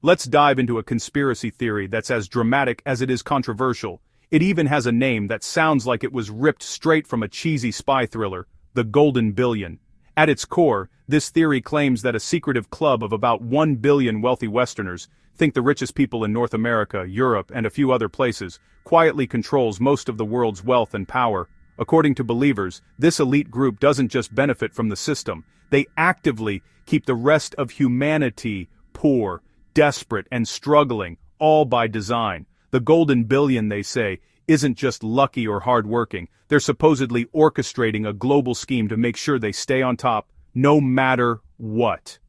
Let's dive into a conspiracy theory that's as dramatic as it is controversial. It even has a name that sounds like it was ripped straight from a cheesy spy thriller, the Golden Billion. At its core, this theory claims that a secretive club of about 1 billion wealthy Westerners, think the richest people in North America, Europe, and a few other places, quietly controls most of the world's wealth and power. According to believers, this elite group doesn't just benefit from the system, they actively keep the rest of humanity poor, desperate, and struggling, all by design. The Golden Billion, they say, isn't just lucky or hardworking, they're supposedly orchestrating a global scheme to make sure they stay on top, no matter what.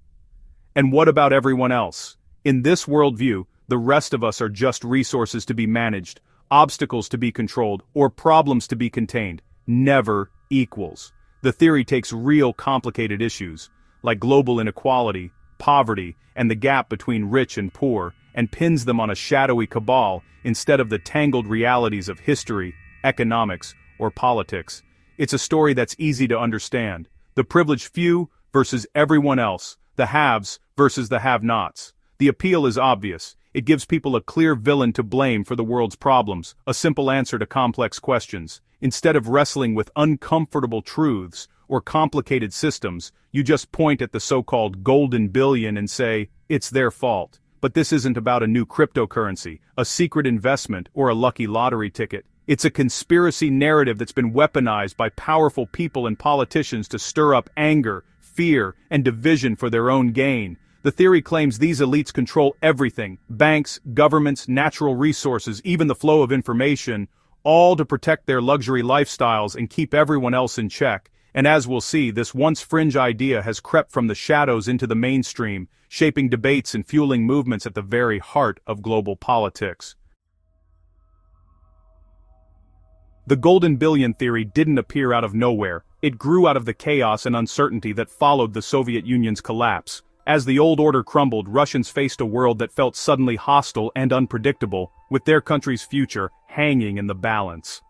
And what about everyone else? In this worldview, the rest of us are just resources to be managed, obstacles to be controlled, or problems to be contained, never equals. The theory takes real complicated issues, like global inequality, poverty, and the gap between rich and poor, and pins them on a shadowy cabal instead of the tangled realities of history, economics, or politics. It's a story that's easy to understand. The privileged few versus everyone else, the haves versus the have-nots. The appeal is obvious. It gives people a clear villain to blame for the world's problems, a simple answer to complex questions. Instead of wrestling with uncomfortable truths or complicated systems, you just point at the so-called Golden Billion and say, it's their fault. But this isn't about a new cryptocurrency, a secret investment, or a lucky lottery ticket. It's a conspiracy narrative that's been weaponized by powerful people and politicians to stir up anger, fear, and division for their own gain. The theory claims these elites control everything, banks, governments, natural resources, even the flow of information, all to protect their luxury lifestyles and keep everyone else in check. And as we'll see, this once fringe idea has crept from the shadows into the mainstream, shaping debates and fueling movements at the very heart of global politics. The Golden Billion theory didn't appear out of nowhere. It grew out of the chaos and uncertainty that followed the Soviet Union's collapse. As the old order crumbled, Russians faced a world that felt suddenly hostile and unpredictable, with their country's future hanging in the balance.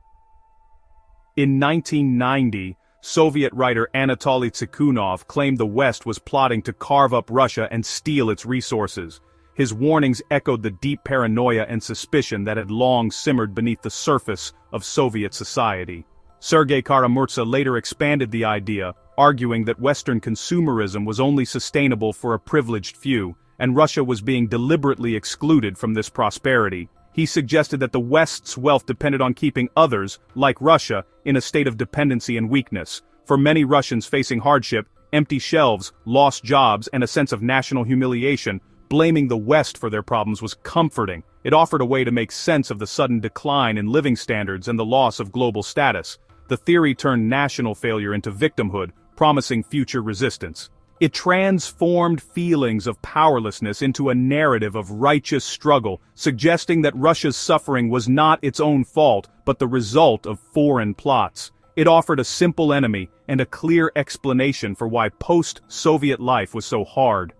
In 1990, Soviet writer Anatoly Tsikhanov claimed the West was plotting to carve up Russia and steal its resources. His warnings echoed the deep paranoia and suspicion that had long simmered beneath the surface of Soviet society. Sergei Karamurza later expanded the idea, arguing that Western consumerism was only sustainable for a privileged few, and Russia was being deliberately excluded from this prosperity. He suggested that the West's wealth depended on keeping others, like Russia, in a state of dependency and weakness. For many Russians facing hardship, empty shelves, lost jobs, and a sense of national humiliation, blaming the West for their problems was comforting. It offered a way to make sense of the sudden decline in living standards and the loss of global status. The theory turned national failure into victimhood, promising future resistance. It transformed feelings of powerlessness into a narrative of righteous struggle, suggesting that Russia's suffering was not its own fault, but the result of foreign plots. It offered a simple enemy and a clear explanation for why post-Soviet life was so hard.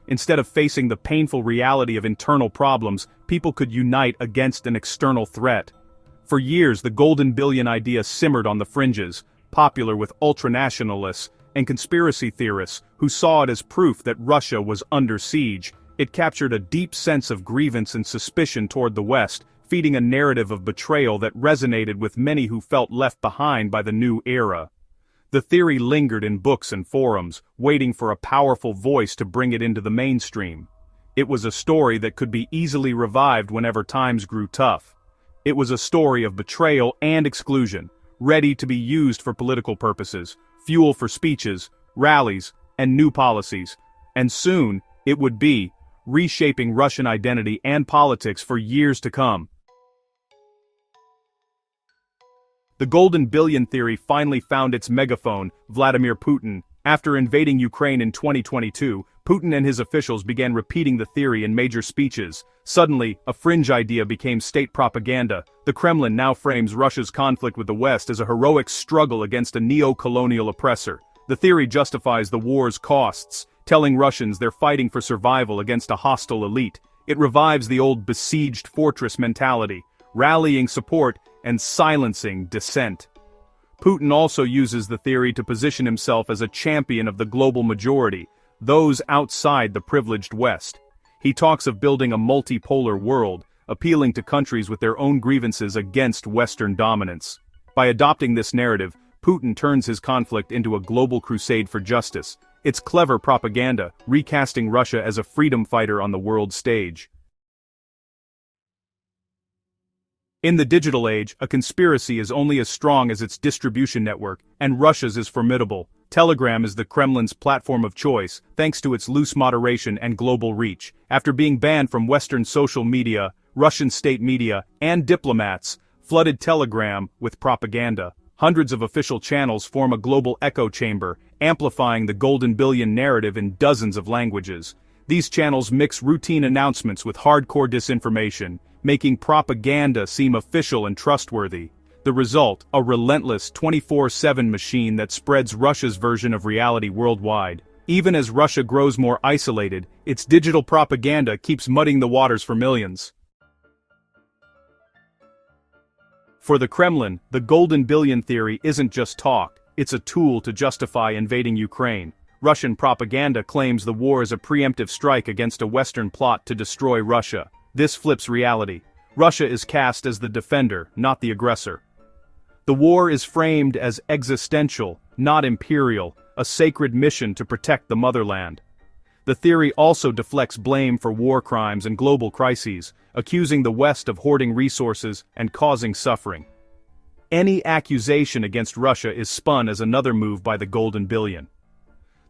Instead of facing the painful reality of internal problems, people could unite against an external threat. For years, the Golden Billion idea simmered on the fringes, popular with ultranationalists and conspiracy theorists who saw it as proof that Russia was under siege. It captured a deep sense of grievance and suspicion toward the West, feeding a narrative of betrayal that resonated with many who felt left behind by the new era. The theory lingered in books and forums, waiting for a powerful voice to bring it into the mainstream. It was a story that could be easily revived whenever times grew tough. It was a story of betrayal and exclusion, ready to be used for political purposes, fuel for speeches, rallies, and new policies. And soon, it would be, reshaping Russian identity and politics for years to come. The Golden Billion theory finally found its megaphone, Vladimir Putin. After invading Ukraine in 2022, Putin and his officials began repeating the theory in major speeches. Suddenly, a fringe idea became state propaganda. The Kremlin now frames Russia's conflict with the West as a heroic struggle against a neo-colonial oppressor. The theory justifies the war's costs, telling Russians they're fighting for survival against a hostile elite. It revives the old besieged fortress mentality, rallying support and silencing dissent. Putin also uses the theory to position himself as a champion of the global majority, those outside the privileged West. He talks of building a multipolar world, appealing to countries with their own grievances against Western dominance. By adopting this narrative, Putin turns his conflict into a global crusade for justice. It's clever propaganda, recasting Russia as a freedom fighter on the world stage. In the digital age, a conspiracy is only as strong as its distribution network, and Russia's is formidable. Telegram is the Kremlin's platform of choice, thanks to its loose moderation and global reach. After being banned from Western social media, Russian state media, and diplomats flooded Telegram with propaganda. Hundreds of official channels form a global echo chamber, amplifying the Golden Billion narrative in dozens of languages. These channels mix routine announcements with hardcore disinformation, making propaganda seem official and trustworthy. The result, a relentless 24/7 machine that spreads Russia's version of reality worldwide. Even as Russia grows more isolated, its digital propaganda keeps muddying the waters for millions. For the Kremlin, the Golden Billion theory isn't just talk, it's a tool to justify invading Ukraine. Russian propaganda claims the war is a preemptive strike against a Western plot to destroy Russia. This flips reality. Russia is cast as the defender, not the aggressor. The war is framed as existential, not imperial, a sacred mission to protect the motherland. The theory also deflects blame for war crimes and global crises, accusing the West of hoarding resources and causing suffering. Any accusation against Russia is spun as another move by the Golden Billion.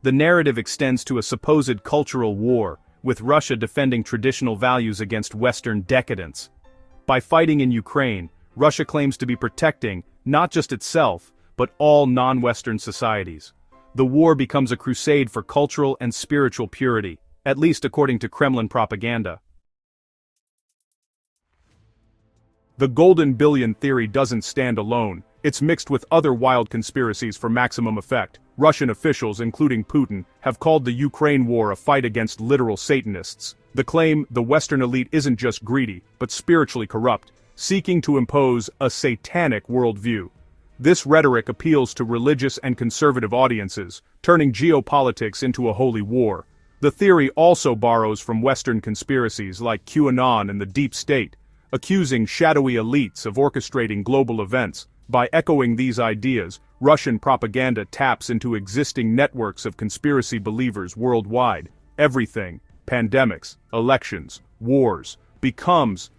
The narrative extends to a supposed cultural war, with Russia defending traditional values against Western decadence. By fighting in Ukraine, Russia claims to be protecting not just itself, but all non-Western societies. The war becomes a crusade for cultural and spiritual purity, at least according to Kremlin propaganda. The Golden Billion theory doesn't stand alone. It's mixed with other wild conspiracies for maximum effect. Russian officials, including Putin, have called the Ukraine war a fight against literal Satanists. The claim the Western elite isn't just greedy, but spiritually corrupt, seeking to impose a satanic worldview. This rhetoric appeals to religious and conservative audiences, turning geopolitics into a holy war. The theory also borrows from Western conspiracies like QAnon and the Deep State, accusing shadowy elites of orchestrating global events. By echoing these ideas, Russian propaganda taps into existing networks of conspiracy believers worldwide. Everything, pandemics, elections, wars, becomes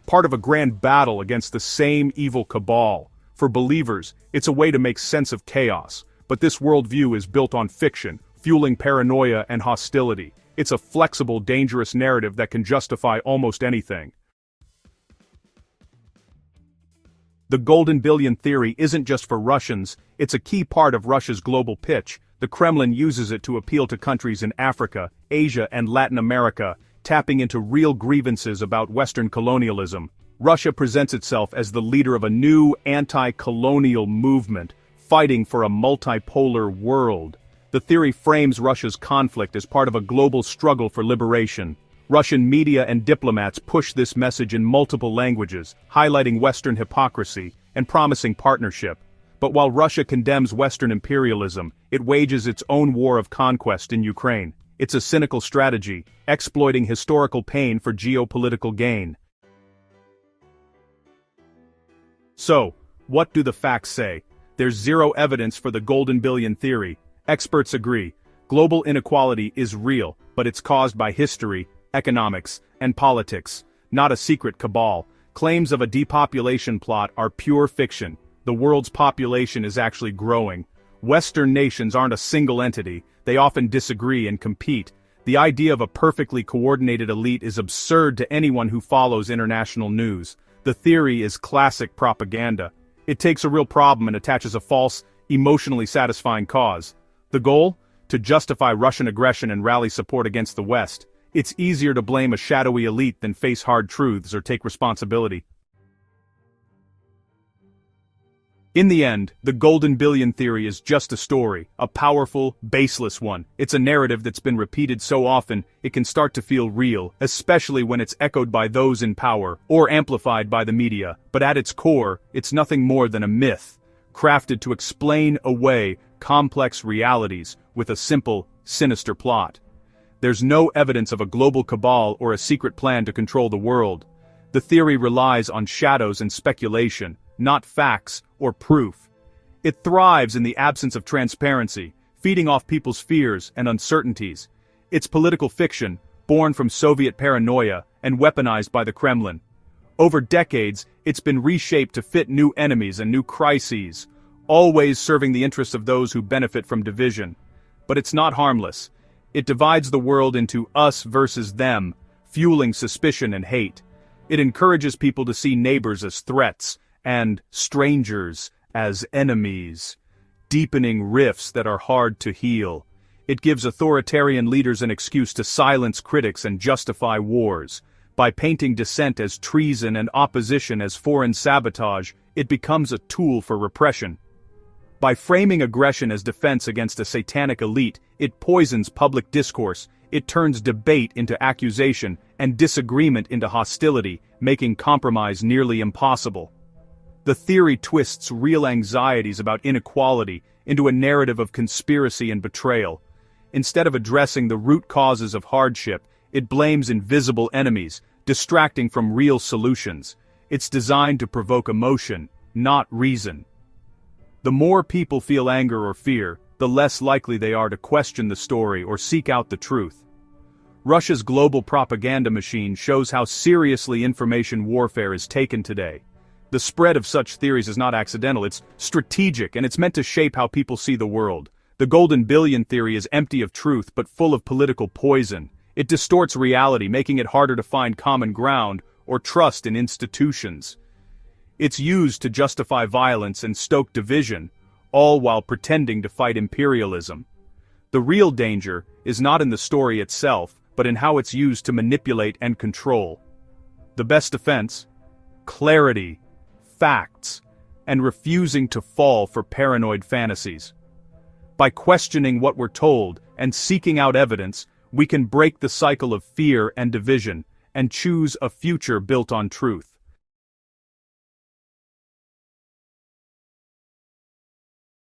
part of a grand battle against the same evil cabal. For believers, it's a way to make sense of chaos, but this worldview is built on fiction, fueling paranoia and hostility. It's a flexible, dangerous narrative that can justify almost anything. The Golden Billion theory isn't just for Russians, it's a key part of Russia's global pitch. The Kremlin uses it to appeal to countries in Africa, Asia, and Latin America, tapping into real grievances about Western colonialism. Russia presents itself as the leader of a new anti-colonial movement, fighting for a multipolar world. The theory frames Russia's conflict as part of a global struggle for liberation. Russian media and diplomats push this message in multiple languages, highlighting Western hypocrisy and promising partnership. But while Russia condemns Western imperialism, it wages its own war of conquest in Ukraine. It's a cynical strategy, exploiting historical pain for geopolitical gain. So, what do the facts say? There's zero evidence for the Golden Billion theory. Experts agree. Global inequality is real, but it's caused by history, economics, and politics, not a secret cabal. Claims of a depopulation plot are pure fiction. The world's population is actually growing. Western nations aren't a single entity, they often disagree and compete. The idea of a perfectly coordinated elite is absurd to anyone who follows international news. The theory is classic propaganda. It takes a real problem and attaches a false, emotionally satisfying cause. The goal? To justify Russian aggression and rally support against the West. It's easier to blame a shadowy elite than face hard truths or take responsibility. In the end, the Golden Billion theory is just a story, a powerful, baseless one. It's a narrative that's been repeated so often, it can start to feel real, especially when it's echoed by those in power, or amplified by the media. But at its core, it's nothing more than a myth, crafted to explain away complex realities with a simple, sinister plot. There's no evidence of a global cabal or a secret plan to control the world. The theory relies on shadows and speculation, not facts or proof. It thrives in the absence of transparency, feeding off people's fears and uncertainties. It's political fiction, born from Soviet paranoia and weaponized by the Kremlin. Over decades, it's been reshaped to fit new enemies and new crises, always serving the interests of those who benefit from division. But it's not harmless. It divides the world into us versus them, fueling suspicion and hate. It encourages people to see neighbors as threats, and strangers as enemies, deepening rifts that are hard to heal. It gives authoritarian leaders an excuse to silence critics and justify wars. By painting dissent as treason and opposition as foreign sabotage, it becomes a tool for repression. By framing aggression as defense against a satanic elite, it poisons public discourse. It turns debate into accusation and disagreement into hostility, making compromise nearly impossible. The theory twists real anxieties about inequality into a narrative of conspiracy and betrayal. Instead of addressing the root causes of hardship, it blames invisible enemies, distracting from real solutions. It's designed to provoke emotion, not reason. The more people feel anger or fear, the less likely they are to question the story or seek out the truth. Russia's global propaganda machine shows how seriously information warfare is taken today. The spread of such theories is not accidental, it's strategic, and it's meant to shape how people see the world. The Golden Billion theory is empty of truth but full of political poison. It distorts reality, making it harder to find common ground or trust in institutions. It's used to justify violence and stoke division, all while pretending to fight imperialism. The real danger is not in the story itself, but in how it's used to manipulate and control. The best defense? Clarity, facts, and refusing to fall for paranoid fantasies. By questioning what we're told and seeking out evidence, we can break the cycle of fear and division and choose a future built on truth.